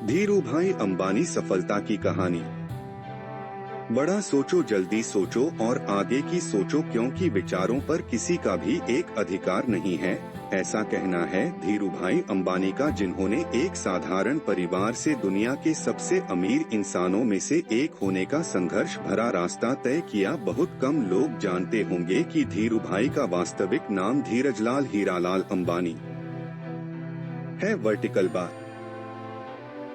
धीरूभाई अंबानी सफलता की कहानी। बड़ा सोचो, जल्दी सोचो और आगे की सोचो, क्योंकि विचारों पर किसी का भी एक अधिकार नहीं है। ऐसा कहना है धीरूभाई अंबानी का, जिन्होंने एक साधारण परिवार से दुनिया के सबसे अमीर इंसानों में से एक होने का संघर्ष भरा रास्ता तय किया। बहुत कम लोग जानते होंगे कि धीरूभाई का वास्तविक नाम धीरजलाल हीरालाल अंबानी है। Vertical bar.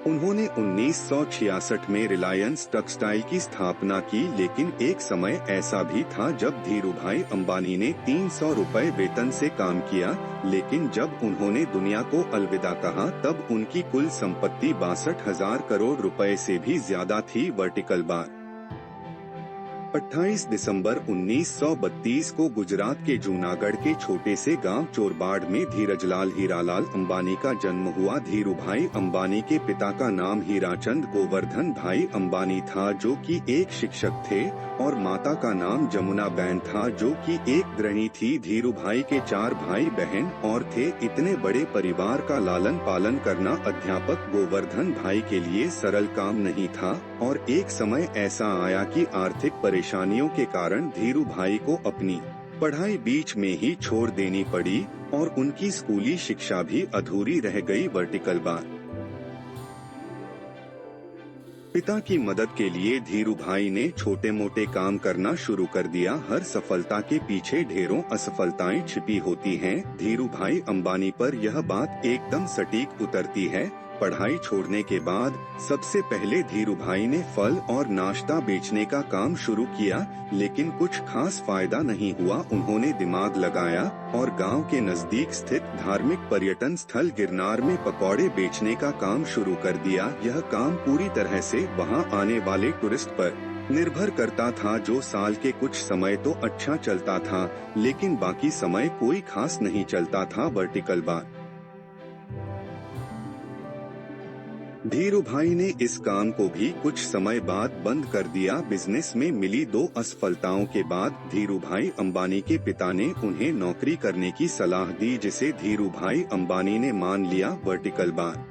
उन्होंने 1966 में रिलायंस टेक्सटाइल की स्थापना की, लेकिन एक समय ऐसा भी था जब धीरूभाई अंबानी ने 300 रुपए वेतन से काम किया। लेकिन जब उन्होंने दुनिया को अलविदा कहा तब उनकी कुल संपत्ति 62,000 करोड़ रुपए से भी ज्यादा थी। Vertical bar. 28 दिसंबर 1932 को गुजरात के जूनागढ़ के छोटे से गांव चोरबाड़ में धीरजलाल हीरालाल अंबानी का जन्म हुआ। धीरूभाई अंबानी के पिता का नाम हीराचंद गोवर्धन भाई अंबानी था, जो कि एक शिक्षक थे, और माता का नाम जमुना बेन था, जो कि एक गृहिणी थी। धीरूभाई के 4 भाई बहन और थे। इतने बड़े परिवार का लालन पालन करना अध्यापक गोवर्धन भाई के लिए सरल काम नहीं था, और एक समय ऐसा आया कि आर्थिक परेशानियों के कारण धीरूभाई को अपनी पढ़ाई बीच में ही छोड़ देनी पड़ी और उनकी स्कूली शिक्षा भी अधूरी रह गई। Vertical bar. पिता की मदद के लिए धीरूभाई ने छोटे मोटे काम करना शुरू कर दिया। हर सफलता के पीछे ढेरों असफलताएं छिपी होती हैं। धीरूभाई अंबानी पर यह बात एकदम सटीक उतरती है। पढ़ाई छोड़ने के बाद सबसे पहले धीरूभाई ने फल और नाश्ता बेचने का काम शुरू किया, लेकिन कुछ खास फायदा नहीं हुआ। उन्होंने दिमाग लगाया और गांव के नजदीक स्थित धार्मिक पर्यटन स्थल गिरनार में पकौड़े बेचने का काम शुरू कर दिया। यह काम पूरी तरह से वहां आने वाले टूरिस्ट पर निर्भर करता था, जो साल के कुछ समय तो अच्छा चलता था, लेकिन बाकी समय कोई खास नहीं चलता था। Vertical bar. धीरूभाई ने इस काम को भी कुछ समय बाद बंद कर दिया। बिजनेस में मिली 2 असफलताओं के बाद धीरूभाई अंबानी के पिता ने उन्हें नौकरी करने की सलाह दी, जिसे धीरूभाई अंबानी ने मान लिया। Vertical bar.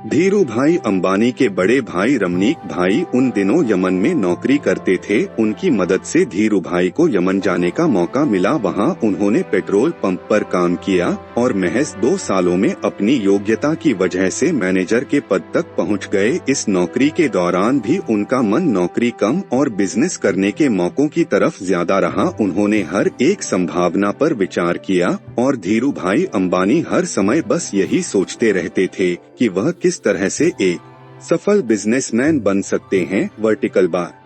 धीरूभाई अंबानी के बड़े भाई रमनीक भाई उन दिनों यमन में नौकरी करते थे। उनकी मदद से धीरूभाई को यमन जाने का मौका मिला। वहां उन्होंने पेट्रोल पंप पर काम किया और महज 2 सालों में अपनी योग्यता की वजह से मैनेजर के पद तक पहुंच गए। इस नौकरी के दौरान भी उनका मन नौकरी कम और बिजनेस करने के मौकों की तरफ ज्यादा रहा। उन्होंने हर एक संभावना पर विचार किया और धीरूभाई अंबानी हर समय बस यही सोचते रहते थे कि वह किस तरह से एक सफल बिजनेसमैन बन सकते हैं। Vertical bar.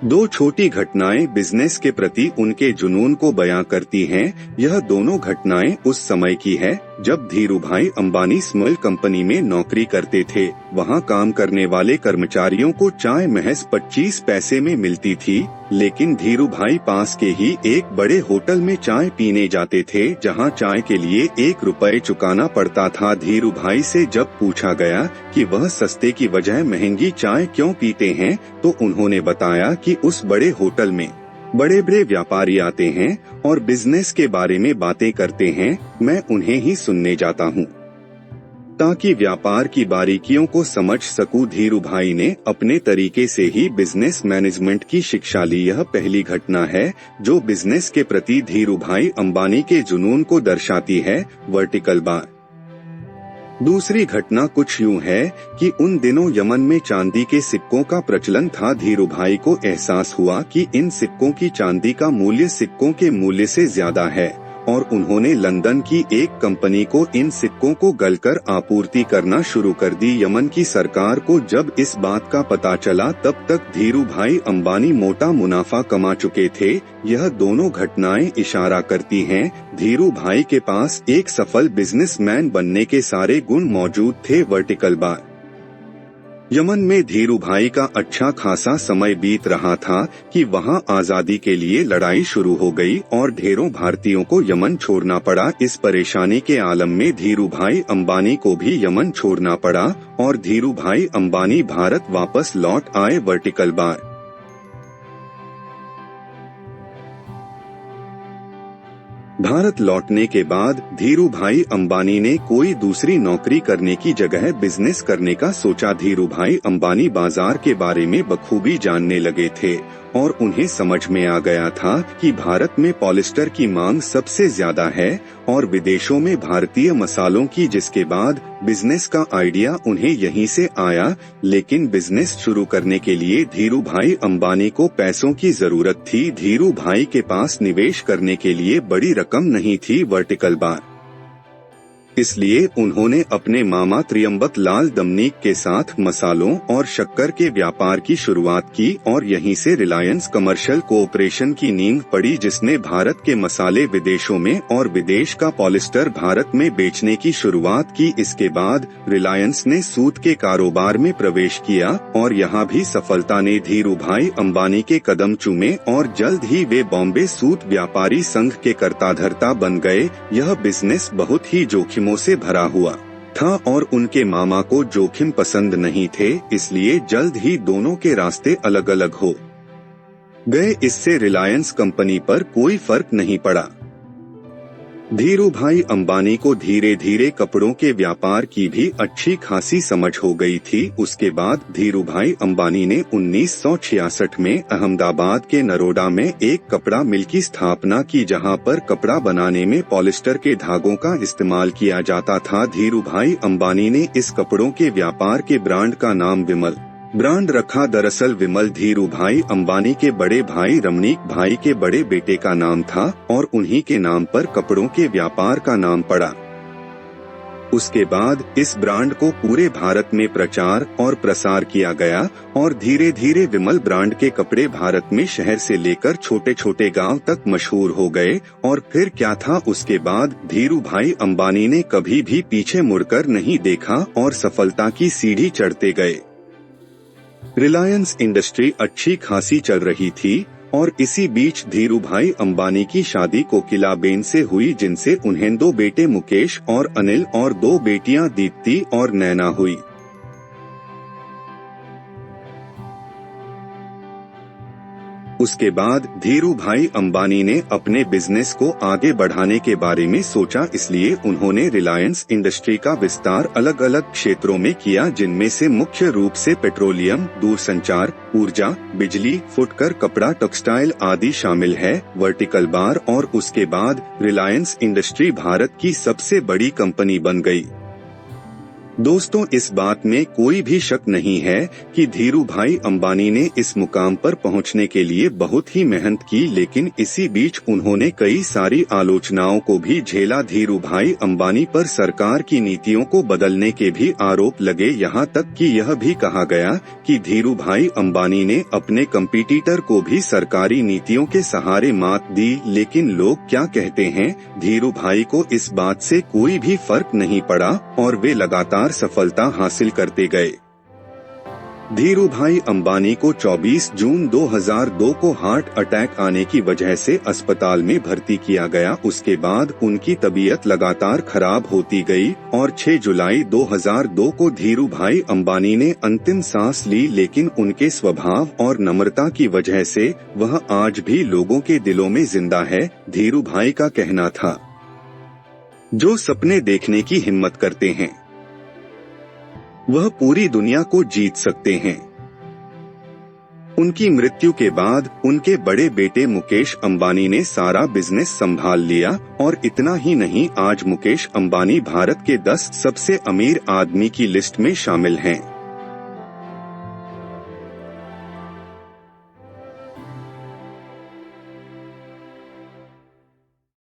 2 छोटी घटनाएं बिजनेस के प्रति उनके जुनून को बयां करती हैं। यह दोनों घटनाएं उस समय की है जब धीरूभाई अंबानी स्मॉल कंपनी में नौकरी करते थे। वहां काम करने वाले कर्मचारियों को चाय महज 25 पैसे में मिलती थी, लेकिन धीरूभाई पास के ही एक बड़े होटल में चाय पीने जाते थे, जहां चाय के लिए 1 रुपए चुकाना पड़ता था। धीरूभाई से जब पूछा गया कि वह सस्ते की वजह महंगी चाय क्यों पीते हैं, तो उन्होंने बताया कि उस बड़े होटल में बड़े बड़े व्यापारी आते हैं और बिजनेस के बारे में बातें करते हैं। मैं उन्हें ही सुनने जाता हूँ ताकि व्यापार की बारीकियों को समझ सकूं। धीरूभाई ने अपने तरीके से ही बिजनेस मैनेजमेंट की शिक्षा ली। यह पहली घटना है जो बिजनेस के प्रति धीरूभाई अंबानी के जुनून को दर्शाती है। Vertical bar. दूसरी घटना कुछ यूं है कि उन दिनों यमन में चांदी के सिक्कों का प्रचलन था। धीरूभाई को एहसास हुआ कि इन सिक्कों की चांदी का मूल्य सिक्कों के मूल्य से ज्यादा है, और उन्होंने लंदन की एक कंपनी को इन सिक्कों को गलकर आपूर्ति करना शुरू कर दी। यमन की सरकार को जब इस बात का पता चला तब तक धीरूभाई अंबानी मोटा मुनाफा कमा चुके थे। यह दोनों घटनाएं इशारा करती हैं धीरूभाई के पास एक सफल बिजनेसमैन बनने के सारे गुण मौजूद थे। Vertical bar. यमन में धीरूभाई का अच्छा खासा समय बीत रहा था कि वहां आजादी के लिए लड़ाई शुरू हो गई और ढेरों भारतीयों को यमन छोड़ना पड़ा। इस परेशानी के आलम में धीरूभाई अंबानी को भी यमन छोड़ना पड़ा और धीरूभाई अंबानी भारत वापस लौट आए। Vertical bar. भारत लौटने के बाद धीरूभाई अंबानी ने कोई दूसरी नौकरी करने की जगह बिजनेस करने का सोचा। धीरूभाई अंबानी बाजार के बारे में बखूबी जानने लगे थे और उन्हें समझ में आ गया था कि भारत में पॉलिस्टर की मांग सबसे ज्यादा है और विदेशों में भारतीय मसालों की, जिसके बाद बिजनेस का आइडिया उन्हें यहीं से आया। लेकिन बिजनेस शुरू करने के लिए धीरूभाई अंबानी को पैसों की जरूरत थी। धीरूभाई के पास निवेश करने के लिए बड़ी रकम नहीं थी वर्टिकल बार, इसलिए उन्होंने अपने मामा त्रियंबक लाल दमनीक के साथ मसालों और शक्कर के व्यापार की शुरुआत की और यहीं से रिलायंस कमर्शियल कोऑपरेशन की नींव पड़ी, जिसने भारत के मसाले विदेशों में और विदेश का पॉलिस्टर भारत में बेचने की शुरुआत की। इसके बाद रिलायंस ने सूत के कारोबार में प्रवेश किया और यहाँ भी सफलता ने धीरूभाई अंबानी के कदम चूमे और जल्द ही वे बॉम्बे सूत व्यापारी संघ के कर्ताधर्ता बन गए। यह बिजनेस बहुत ही जोखिम से भरा हुआ था और उनके मामा को जोखिम पसंद नहीं थे, इसलिए जल्द ही दोनों के रास्ते अलग अलग हो गए। इससे रिलायंस कंपनी पर कोई फर्क नहीं पड़ा। धीरूभाई अंबानी को धीरे धीरे कपड़ों के व्यापार की भी अच्छी खासी समझ हो गई थी। उसके बाद धीरूभाई अंबानी ने 1966 में अहमदाबाद के नरोडा में एक कपड़ा मिल की स्थापना की, जहां पर कपड़ा बनाने में पॉलिस्टर के धागों का इस्तेमाल किया जाता था। धीरूभाई अंबानी ने इस कपड़ों के व्यापार के ब्रांड का नाम विमल ब्रांड रखा। दरअसल विमल धीरूभाई अंबानी के बड़े भाई रमनीक भाई के बड़े बेटे का नाम था और उन्हीं के नाम पर कपड़ों के व्यापार का नाम पड़ा। उसके बाद इस ब्रांड को पूरे भारत में प्रचार और प्रसार किया गया और धीरे धीरे विमल ब्रांड के कपड़े भारत में शहर से लेकर छोटे छोटे गांव तक मशहूर हो गए। और फिर क्या था, उसके बाद धीरूभाई अंबानी ने कभी भी पीछे मुड़कर नहीं देखा और सफलता की सीढ़ी चढ़ते गए। रिलायंस इंडस्ट्री अच्छी खासी चल रही थी और इसी बीच धीरूभाई अंबानी की शादी कोकिलाबेन से हुई, जिनसे उन्हें 2 बेटे मुकेश और अनिल और 2 बेटियां दीप्ति और नैना हुई। उसके बाद धीरूभाई अंबानी ने अपने बिजनेस को आगे बढ़ाने के बारे में सोचा, इसलिए उन्होंने रिलायंस इंडस्ट्री का विस्तार अलग अलग क्षेत्रों में किया, जिनमें से मुख्य रूप से पेट्रोलियम, दूरसंचार, ऊर्जा, बिजली, फुटकर, कपड़ा, टेक्सटाइल आदि शामिल है। वर्टिकल बार और उसके बाद रिलायंस इंडस्ट्री भारत की सबसे बड़ी कंपनी बन गई। दोस्तों, इस बात में कोई भी शक नहीं है कि धीरूभाई अंबानी ने इस मुकाम पर पहुंचने के लिए बहुत ही मेहनत की, लेकिन इसी बीच उन्होंने कई सारी आलोचनाओं को भी झेला। धीरूभाई अंबानी पर सरकार की नीतियों को बदलने के भी आरोप लगे, यहाँ तक कि यह भी कहा गया कि धीरूभाई अंबानी ने अपने कंपटीटर को भी सरकारी नीतियों के सहारे मात दी। लेकिन लोग क्या कहते हैं, धीरूभाई को इस बात से कोई भी फर्क नहीं पड़ा और वे लगातार सफलता हासिल करते गए। धीरूभाई अंबानी को 24 जून 2002 को हार्ट अटैक आने की वजह से अस्पताल में भर्ती किया गया। उसके बाद उनकी तबीयत लगातार खराब होती गई और 6 जुलाई 2002 को धीरूभाई अंबानी ने अंतिम सांस ली, लेकिन उनके स्वभाव और नम्रता की वजह से वह आज भी लोगों के दिलों में जिंदा है। धीरूभाई का कहना था, जो सपने देखने की हिम्मत करते हैं वह पूरी दुनिया को जीत सकते हैं। उनकी मृत्यु के बाद उनके बड़े बेटे मुकेश अंबानी ने सारा बिजनेस संभाल लिया और इतना ही नहीं, आज मुकेश अंबानी भारत के 10 सबसे अमीर आदमी की लिस्ट में शामिल हैं।